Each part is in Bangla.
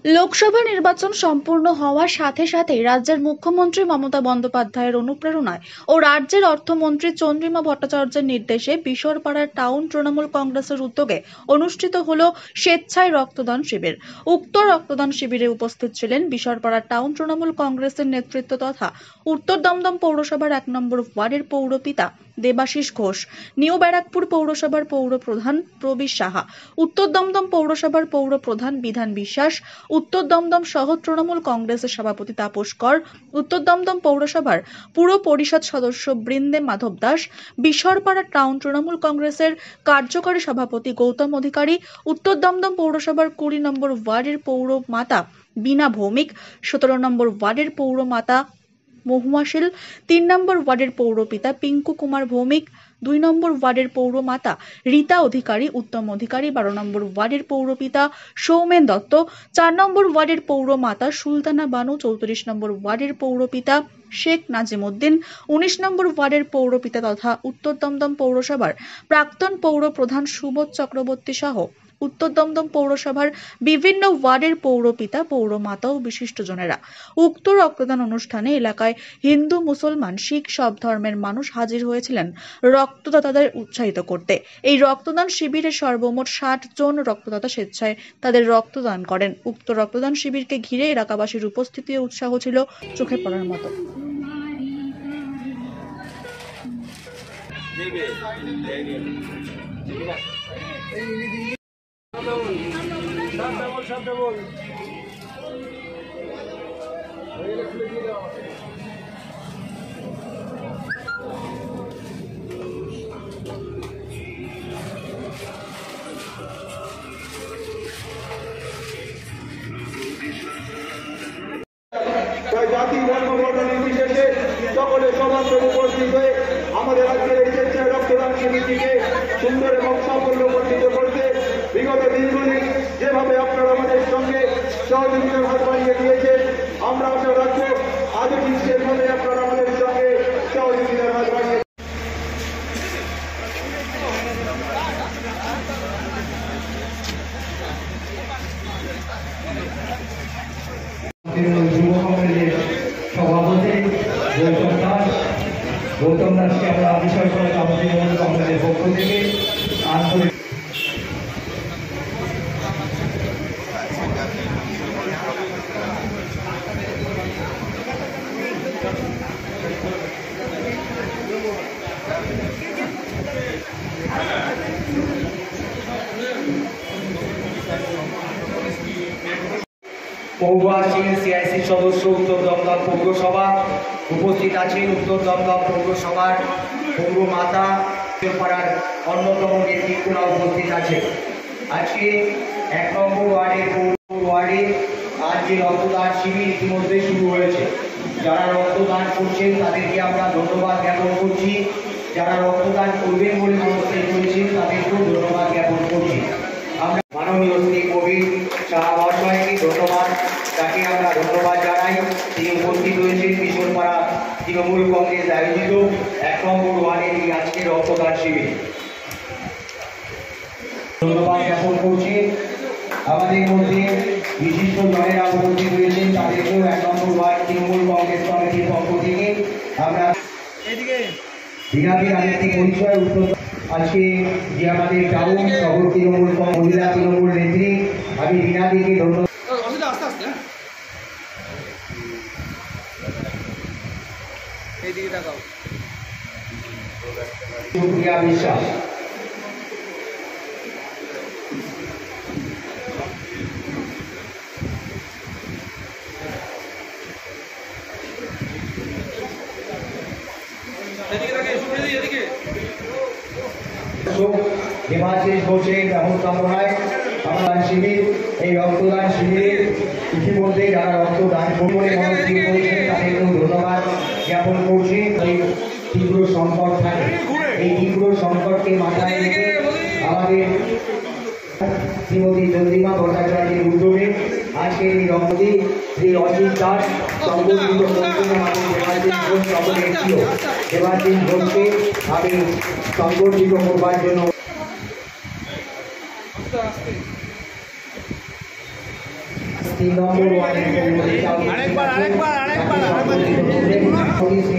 লোকসভা নির্বাচন সম্পূর্ণ হওয়ার সাথে সাথেই রাজ্যের মুখ্যমন্ত্রী মমতা বন্দ্যোপাধ্যায়ের অনুপ্রেরণায় ও রাজ্যের অর্থমন্ত্রী চন্দ্রিমা ভট্টাচার্যের নির্দেশে বিশরপাড়ার টাউন তৃণমূল কংগ্রেসের উদ্যোগে অনুষ্ঠিত হল স্বেচ্ছায় রক্তদান শিবির। উক্ত রক্তদান শিবিরে উপস্থিত ছিলেন বিশরপাড়ার টাউন তৃণমূল কংগ্রেসের নেতৃত্ব তথা উত্তর দমদম পৌরসভার 1 নম্বর ওয়ার্ডের পৌরপিতা দেবাশিস ঘোষ, নিউ ব্যারাকপুর পৌরসভার পৌর প্রধান প্রবীর সাহা, উত্তর দমদম পৌরসভার পৌর প্রধান বিধান বিশ্বাস, উত্তর দমদম শহর তৃণমূল কংগ্রেসের সভাপতি তাপস কর, উত্তর দমদম পৌরসভার পুর পরিষদ সদস্য বৃন্দে মাধব দাস, বিশরপাড়া টাউন তৃণমূল কংগ্রেসের কার্যকরী সভাপতি গৌতম অধিকারী, উত্তর দমদম পৌরসভার 20 নম্বর ওয়ার্ডের পৌর মাতা বিনা ভৌমিক, 17 নম্বর ওয়ার্ডের পৌর মাতা মহুয়াশীল, 3 নম্বর ওয়ার্ডের পৌরপিতা পিঙ্কু কুমার ভৌমিক, 2 নম্বর ওয়ার্ডের পৌরমাতা রীতা অধিকারী, উত্তম অধিকারী, 12 নম্বর ওয়ার্ডের পৌরপিতা সৌমেন দত্ত, 4 নম্বর ওয়ার্ডের পৌরমাতা সুলতানা বানু, 34 নম্বর ওয়ার্ডের পৌরপিতা শেখ নাজিমউদ্দিন, 19 নম্বর ওয়ার্ডের পৌরপিতা তথা উত্তর দমদম পৌরসভার প্রাক্তন পৌর প্রধান সুবোধ চক্রবর্তী সহ উত্তর দমদম পৌরসভার বিভিন্ন ওয়ার্ডের পৌরপিতা পৌরমাতা ও বিশিষ্টজনেরা। উক্ত রক্তদান অনুষ্ঠানে এলাকায় হিন্দু, মুসলমান, শিখ সব ধর্মের মানুষ হাজির হয়েছিলেন রক্তদাতাদের উৎসাহিত করতে। এই রক্তদান শিবিরে সর্বমোট 60 জন রক্তদাতা স্বেচ্ছায় তাদের রক্তদান করেন। উক্ত রক্তদান শিবিরকে ঘিরে এলাকাবাসীর উপস্থিতি ও উৎসাহ ছিল চোখে পড়ার মতো। জাতি ধর্ম বর্ণ নির্বিশেষে সকলে সমাজে উপস্থিত হয়ে আমাদের রাজ্যের এই স্বেচ্ছায় রক্তদান শিবিরটিকে সুন্দর এবং সাফল্যমণ্ডিত করতে বিগত দিনগুলি যেভাবে আপনারা আমাদের সঙ্গে সহযোগিতার হাত বাড়িয়ে দিয়েছেন, আমরা আশা রাখবো আজও ঠিক সেভাবে আপনারা আমাদের সঙ্গে সহযোগিতার হাত বাড়িয়ে সভাপতি গৌতম দাসকে আমরা বিষয় করে আমাদের পক্ষ থেকে আন্তরিক পৌর সিআইসি সদস্য উত্তর দমদম পৌরসভা উপস্থিত আছেন। উত্তর দমদম পৌরসভার পৌর মাতা পাড়ার অন্যতম নেতৃত্বরা উপস্থিত আছে। আজকে 1 নম্বর ওয়ার্ডে আজ যে রক্তদান শিবির ইতিমধ্যে শুরু হয়েছে। যারা রক্তদান করছেন তাদেরকে আমরা ধন্যবাদ জ্ঞাপন করছি। যারা রক্তদান করবেন বলে মনস্থির করেছেন তাদেরকেও ধন্যবাদ জ্ঞাপন করছি। আমরা মাননীয় শ্রী প্রবীর সাহা মহাশয়কে ধন্যবাদ, তাকে আমরা ধন্যবাদ জানাই। তিনি উপস্থিত হয়েছেন বিশরপাড়া তৃণমূল কংগ্রেস আয়োজিত 1 নম্বর ওয়ার্ডের এই আজকের রক্তদান শিবির। ধন্যবাদ জ্ঞাপন করছি। আমাদের মধ্যে বিশিষ্ট জনেরা উপস্থিত হয়েছেন, তাদেরকেও 1 নম্বর ওয়ার্ড তৃণমূল কংগ্রেস কমিটির পক্ষ থেকে আমরা বিনাদের আরেকটি পরিচয় উত্তর আজকে যে আমাদের টাউন শহর তৃণমূল মহিলা তৃণমূল নেত্রী, আমি বিনাদিকে ধন্যবাদ। সুপ্রিয়া বিশ্বাস, দেবাশিস ঘোষের ব্যবস্থাপনায় রক্তদান শিবির। এই রক্তদান শিবিরে ইতিমধ্যে যারা রক্তদান করে মনস্থির করেছেন তাদেরকেও ধন্যবাদ জ্ঞাপন করছি। এই তীব্র সংকট থাকে, এই তীব্র সংকটকে মাথায় রেখে আমাদের শ্রীমতী চন্দ্রিমা ভট্টাচার্যের উদ্যোগে আজকের এই রক্তদান শ্রী অজিত দাস সংগঠিত দেবাশিস ঘোষ সকলের ছিল। দেবাশিস ঘোষকে আমি সংগঠিত করবার জন্য 3 নম্বর ওয়ার্ডের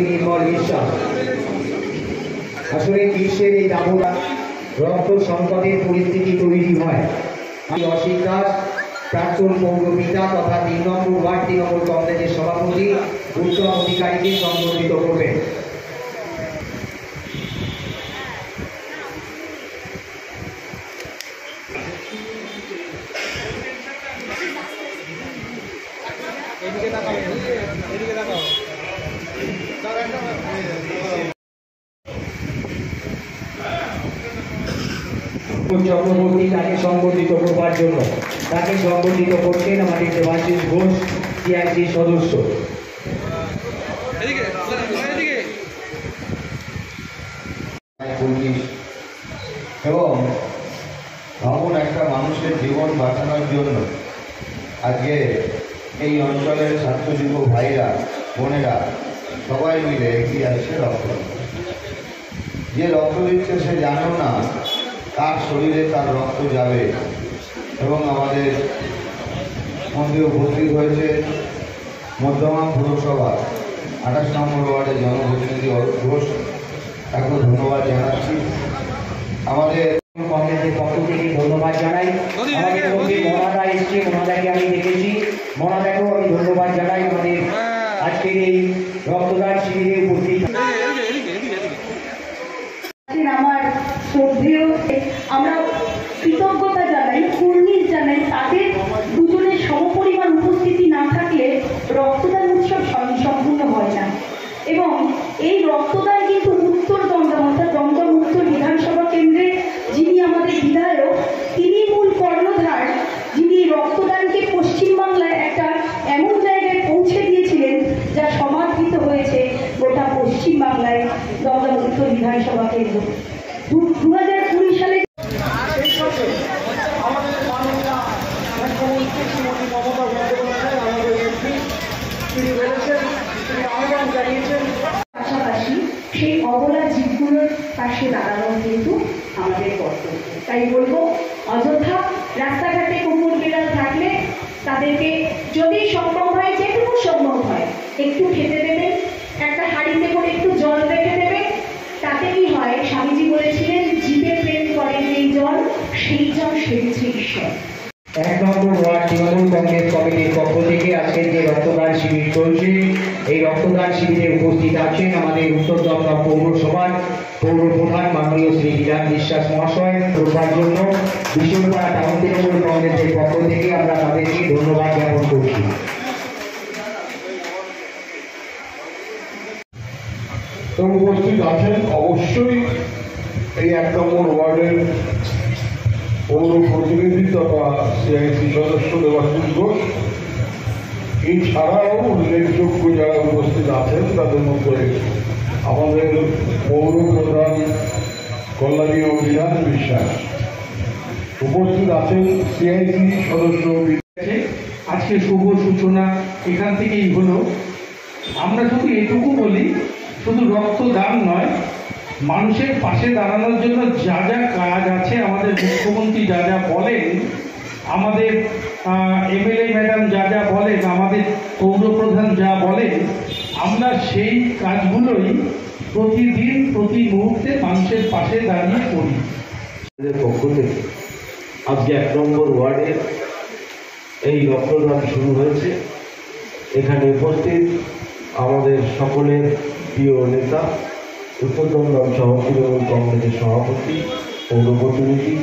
নির্মল বিশ্বাস। আসলে গ্রীষ্মের এই দাবদাহ রক্ত সংকটের পরিস্থিতি তৈরি হয়। অসিত দাস প্রাক্তন পৌরপিতা তথা 3 নম্বর ওয়ার্ড তৃণমূল কংগ্রেসের সভাপতি উত্তম অধিকারীকে সম্বোধিত করবেন। চক্রবর্তী তাকে সম্বোধিত করবার জন্য তাকে সম্বোধিত করছেন আমাদের দেবাশিস ঘোষ টিআইসি সদস্য। এবং এমন একটা মানুষের জীবন বাঁচানোর জন্য আজকে এই অঞ্চলের ছাত্র যুব ভাইরা বোনেরা সবাই মিলে এগিয়ে আসছে রক্ত। যে রক্ত দিচ্ছে সে জানেও না কার শরীরে তার রক্ত যাবে। এবং আমাদের মধ্যে উপস্থিত হয়েছে মধ্যমা পুরসভা 28 নম্বর ওয়ার্ডের জনপ্রতিনিধি অরূপ ঘোষ, তাকে ধন্যবাদ জানাচ্ছি। আমাদের কংগ্রেসের পক্ষ থেকে ধন্যবাদ জানাই। আমাদের মধ্যে মনাদা এসছে, মনাদাকে আমি দেখেছি, মনাদাকেও আমি ধন্যবাদ জানাই আমাদের আজকের এই রক্তদান শিবিরে উপস্থিত। আমার শ্রদ্ধেয় আমরা কৃতজ্ঞতা জানাই, কুর্নিশ জানাই। তাদের দুজনের সমপরিমাণ উপস্থিতি না থাকলে রক্তদান উৎসব সম্পূর্ণ হয় না। এবং এই রক্তদান কিন্তু উত্তর দমদম অর্থাৎ দমদম উত্তর বিধানসভা কেন্দ্রে যিনি আমাদের বিধায়ক, তিনি মূল কর্ণধার, যিনি রক্তদানকে পশ্চিমবাংলায় একটা এমন জায়গায় পৌঁছে দিয়েছিলেন যা সমাদৃত হয়েছে গোটা পশ্চিমবাংলায় দমদম উত্তর বিধানসভা কেন্দ্র। 2020 সালে আমাদের মাননীয় মুখ্যমন্ত্রী শ্রীমতী মমতা বন্দ্যোপাধ্যায় আমাদের এমপি তিনি বলেছেন, তিনি আহ্বান জানিয়েছেন পাশাপাশি সেই অবলা জীবগুলোর পাশে দাঁড়ানো কিন্তু আমাদের কর্তব্য। তাই বলবো, অযথা রাস্তাঘাটে কুকুর বিড়াল থাকলে তাদেরকে যদি সম্ভব হয়, যেটুকু সম্ভব হয় একটু খেতে দেবেন, একটা হাঁড়িতে করে একটু জল রেখে দেবেন। তাতে কি হয়, স্বামীজি বলেছিলেন, জীবে প্রেম করেন এই জল, সেই জল সেবিছে ঈশ্বর। 1 নম্বর ওয়ার্ড তৃণমূল কংগ্রেস কমিটির পক্ষ থেকে আজকের যে রক্তদান শিবির চলছে, এই রক্তদান শিবিরে উপস্থিত আছেন আমাদের উত্তর দমদম পৌরসভার পৌর প্রধান মাননীয় শ্রী বিধান বিশ্বাস মহাশয়। করবার জন্য বিশ্বপাড়া টাউন তৃণমূল কংগ্রেসের পক্ষ থেকে আমরা তাদেরকে ধন্যবাদ জ্ঞাপন করছি। উপস্থিত আছেন অবশ্যই এই 1 নম্বর ওয়ার্ডের পৌর প্রতিনিধি তথা সিআইসি সদস্য দেবাশিস ঘোষ। এছাড়াও উল্লেখযোগ্য যারা উপস্থিত আছেন তাদের মধ্যে আমাদের পৌর প্রধান কল্যাণী বিধান বিশ্বাস, উপস্থিত আছেন সিআইসি সদস্য। আজকে শুভ সূচনা এখান থেকেই হলো। আমরা শুধু এটুকু বলি, শুধু রক্তদান নয়, মানুষের পাশে দাঁড়ানোর জন্য যা যা কাজ আছে, আমাদের মুখ্যমন্ত্রী যা যা বলেন, আমাদের এমএলএ ম্যাডাম যা যা বলেন, আমাদের পৌরপ্রধান যা বলেন, আমরা সেই কাজগুলোই প্রতিদিন প্রতি মুহূর্তে মানুষের পাশে দাঁড়িয়ে করি। পক্ষ থেকে আজকে 1 নম্বর ওয়ার্ডের এই রক্তদান শুরু হয়েছে। এখানে উপস্থিত আমাদের সকলের প্রিয় নেতা, উত্তর দমদম শহর তৃণমূল কংগ্রেসের সভাপতি, পৌর প্রতিনিধি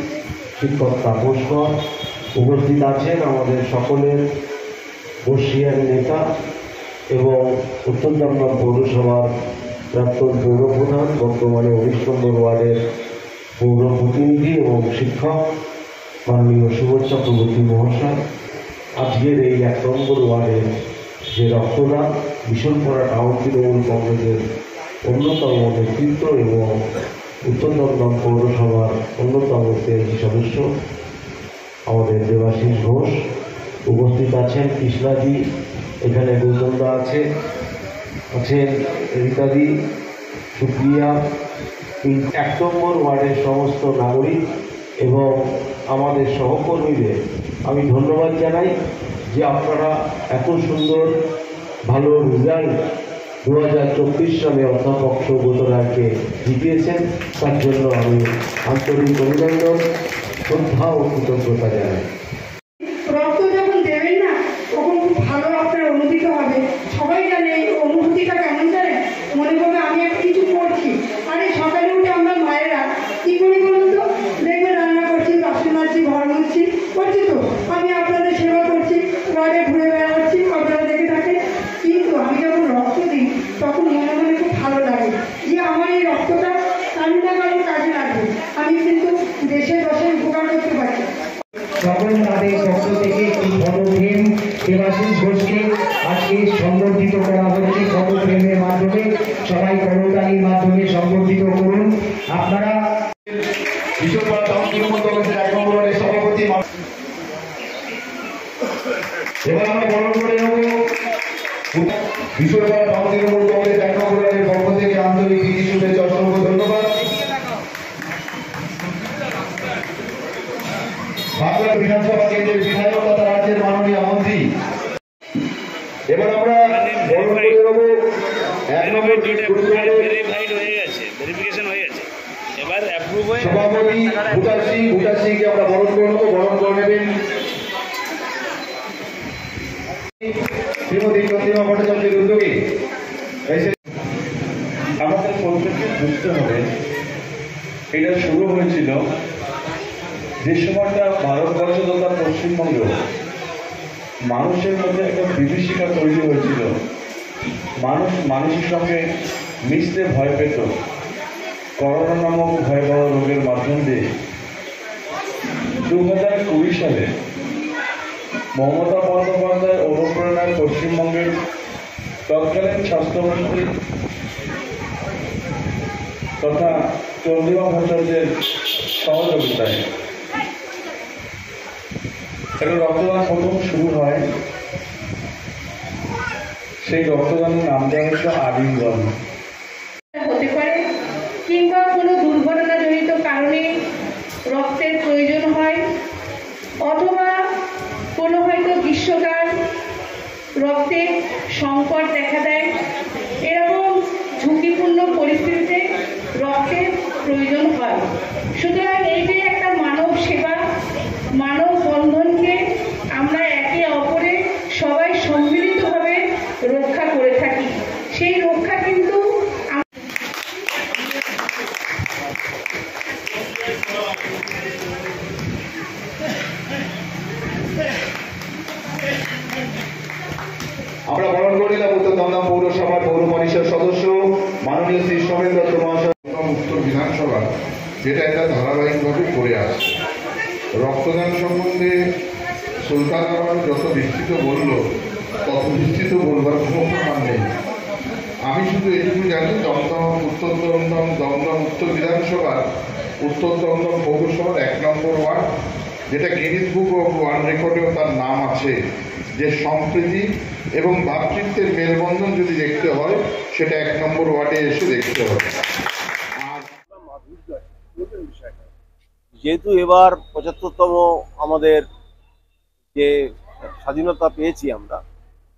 শিক্ষক তাপস কর, উপস্থিত আছেন আমাদের সকলের বর্ষিয়ান নেতা এবং উত্তর দমদম পৌরসভার প্রাক্তন পৌরপ্রধান, বর্তমানে 19 নম্বর ওয়ার্ডের পৌর প্রতিনিধি এবং শিক্ষক মাননীয় সুবোধ চক্রবর্তী মহাশয়। আজকের এই 1 নম্বর ওয়ার্ডের যে রক্তদান, বিশনপাড়া টাউন তৃণমূল কংগ্রেসের অন্যতম নেতৃত্ব এবং উত্তর দমদম পৌরসভার অন্যতম সদস্য আমাদের দেবাশিস ঘোষ, উপস্থিত আছেন কৃষ্ণাজি, এখানে গৌতমদা আছেন রীতাদি, সুপ্রিয়া, এই 1 নম্বর ওয়ার্ডের সমস্ত নাগরিক এবং আমাদের সহকর্মীদের আমি ধন্যবাদ জানাই যে আপনারা এত সুন্দর ভালো রেজাল্ট 2024 সালে অধ্যাপক সৌগত রায়কে জিতিয়েছেন, তার জন্য আমি আন্তরিক অভিনন্দন, শ্রদ্ধা ও কৃতজ্ঞতা জানাই। রক্ত যখন দেবেন না তখন খুব ভালো আপনার অনুভূতি হবে। সবাই জানে এই অনুভূতিটা কেমন জানে, মনে করবে আমি একটা কিছু করছি। আরে সকালে উঠে আমরা মায়েরা কি করি বলুন তো, দেখবে রান্না করছি, বাসন মাজছি, ঘর মুছছি, করছি তো। আমি আপনাদের সেবা করছি, ঘরে ঘুরে বেড়াচ্ছি, আপনারা দেখে থাকেন। কিন্তু আমি যখন রক্ত দিই তখন মনে মনে খুব ভালো লাগে যে আমার এই রক্তটা কারো না কারো কাজে লাগবে, আমি কিন্তু দেশের দশের উপকার করতে পারি। সকল তাদের পক্ষ থেকে একটি ফটোফ্রেম দেবাশিস ঘোষকে আজকে সংবর্ধিত করা হচ্ছে। ফটোফ্রেমের মাধ্যমে সবাই করতালির মাধ্যমে সংবর্ধিত করুন। আপনারা বিশ্বপাড়া টাউন তৃণমূল কংগ্রেসের 1 নম্বর ওয়ার্ডের সভাপতি। এবার আমরা বরণ করে নেব বিশ্বপাড়া টাউন তৃণমূল কংগ্রেস 1 নম্বর ওয়ার্ডের পক্ষ থেকে আন্তরিক প্রীতি শুভেচ্ছা, অসংখ্য ধন্যবাদ। বাংলা বিধানসভা কেন্দ্রের বিধায়ক তথা রাজ্যের মাননীয় মন্ত্রী। এবার আমরা বরণ করে নেব 1 নম্বর সভাপতি ভুটাসিংকে আমরা বরণ করে নেব। বরণ করে নেবেন শ্রীমতী চন্দ্রিমা ভট্টাচার্যের উদ্যোগে। আমাদের প্রত্যেককে বুঝতে হবে, এটা শুরু হয়েছিল যে সময়টা ভারতবর্ষ তথা পশ্চিমবঙ্গ মানুষের মধ্যে একটা বিভীষিকা তৈরি হয়েছিল, মানুষ মানুষের সঙ্গে মিশতে ভয় পেত। করোনা নামক ভয়াবহ রোগের মাধ্যম দিয়ে 2020 সালে মমতা বন্দ্যোপাধ্যায় অনুপ্রেরণায় পশ্চিমবঙ্গের তৎকালীন স্বাস্থ্যমন্ত্রী তথা চন্দ্রিমা ভট্টাচার্যের সহযোগিতায় একটা রক্তদান প্রথম শুরু হয়। সেই রক্তদানের নাম দেওয়া হচ্ছে আলিঙ্গন। হতে পারে কিংবা কোনো দুর্ঘটনাজনিত কারণে রক্তের প্রয়োজন হয়, অথবা কোনো হয়তো গ্রীষ্মকাল রক্তের সংকট দেখা দেয়, এরকম ঝুঁকিপূর্ণ পরিস্থিতিতে রক্তের প্রয়োজন হয়। সুতরাং এই যে একটা মানব সেবা, মানব বন্ধনকে আমরা একে অপরে সবাই সম্মিলিতভাবে রক্ষা করে থাকি। সেই রক্ষা কিন্তু আমরা বরণ করিলাম উত্তর দমদম পৌরসভার পৌর পরিষদ সদস্য মাননীয় শ্রী সোমেন দত্ত মহাশয়। উত্তর বিধানসভা যেটা এটা ধারাবাহিকভাবে করে আসছে। রক্তদান সম্বন্ধে সুলতান যত বিস্তৃত বলল তত বিস্তৃত বলবার কোনো প্রমাণ নেই। আমি শুধু এটুকু জানি দমদম উত্তর উত্তর বিধানসভার উত্তর দমদম পৌরসভার 1 নম্বর ওয়ার্ড, যেটা গিনিস বুক অফ ওয়ার্ল্ড রেকর্ডেও তার নাম আছে, যে সম্প্রীতি এবং ভ্রাতৃত্বের মেলবন্ধন যদি দেখতে হয় সেটা 1 নম্বর ওয়ার্ডে এসে দেখতে হবে। যেহেতু এবার 75তম আমাদের যে স্বাধীনতা পেয়েছি আমরা,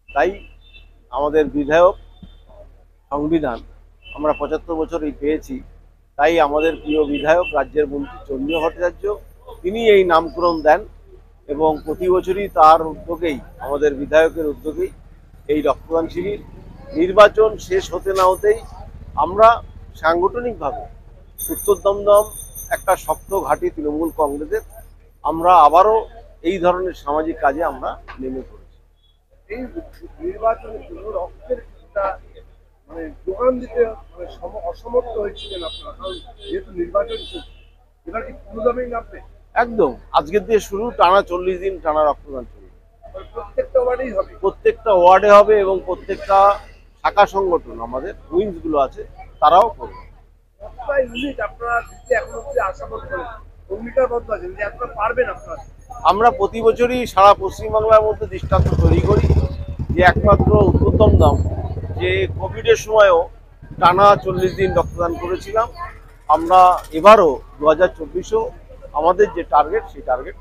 তাই আমাদের বিধায়ক সংবিধান আমরা 75 বছরই পেয়েছি, তাই আমাদের প্রিয় বিধায়ক রাজ্যের মন্ত্রী চন্দ্রিমা ভট্টাচার্য তিনি এই নামকরণ দেন এবং প্রতি বছরই তার উদ্যোগেই, আমাদের বিধায়কের উদ্যোগেই এই রক্তদান শিবির। নির্বাচন শেষ হতে না হতেই আমরা সাংগঠনিকভাবে উত্তর দমদম একটা শক্ত ঘাঁটি তৃণমূল কংগ্রেসের, আমরা আবারও এই ধরনের সামাজিক কাজে আমরা নেমে পড়েছি। এই নির্বাচনের জন্য রক্তের মানে যোগান দিতে অসমর্থ হয়েছিলেন আপনারা, কারণ যেহেতু নির্বাচন এবার কি পুরোদমেই নামবে? একদম, আজকের দিয়ে শুরু, টানা 40 দিন টানা রক্তদান চলবে। প্রত্যেকটা ওয়ার্ডেই হবে? প্রত্যেকটা ওয়ার্ডে হবে এবং প্রত্যেকটা শাখা সংগঠন আমাদের উইংসগুলো আছে তারাও করবে। আপনারা দিতে এখন অব্দি আশাবাদ করেন, অঙ্গীকারবদ্ধ আছেন যে আপনারা পারবেন। আমরা প্রতি বছরই সারা পশ্চিমবাংলার মধ্যে দৃষ্টান্ত তৈরি করি যে একমাত্র উত্তর দমদম যে কোভিডের সময়ও টানা 40 দিন রক্তদান করেছিলাম, আমরা এবারও 2024-ও আমাদের যে টার্গেট সেই টার্গেট